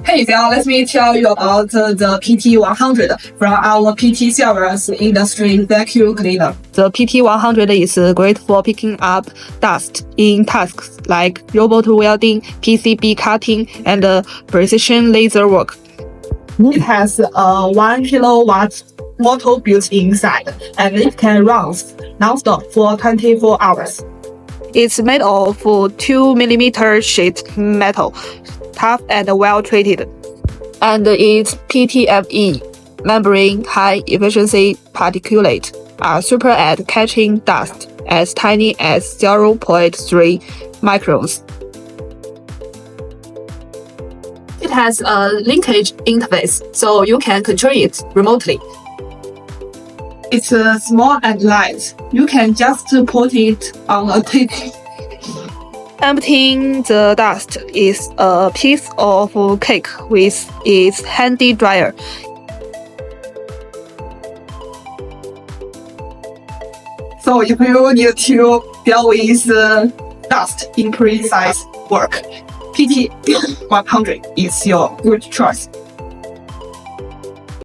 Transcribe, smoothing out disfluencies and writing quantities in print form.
Hey Xiao, let me tell you about the PT100 from our PT series industry vacuum cleaner. The PT100 is great for picking up dust in tasks like robot welding, PCB cutting, and precision laser work. It has a 1 kilowatt motor built inside, and it can run non-stop for 24 hours. It's made of 2mm sheet metal, tough and well treated. And its PTFE membrane high efficiency particulate are super at catching dust as tiny as 0.3 microns. It has a linkage interface, so you can control it remotely. It's small and light. You can just put it on a table. Emptying the dust is a piece of cake with its handy dryer. So if you need to deal with dust in precise work, PT100 is your good choice.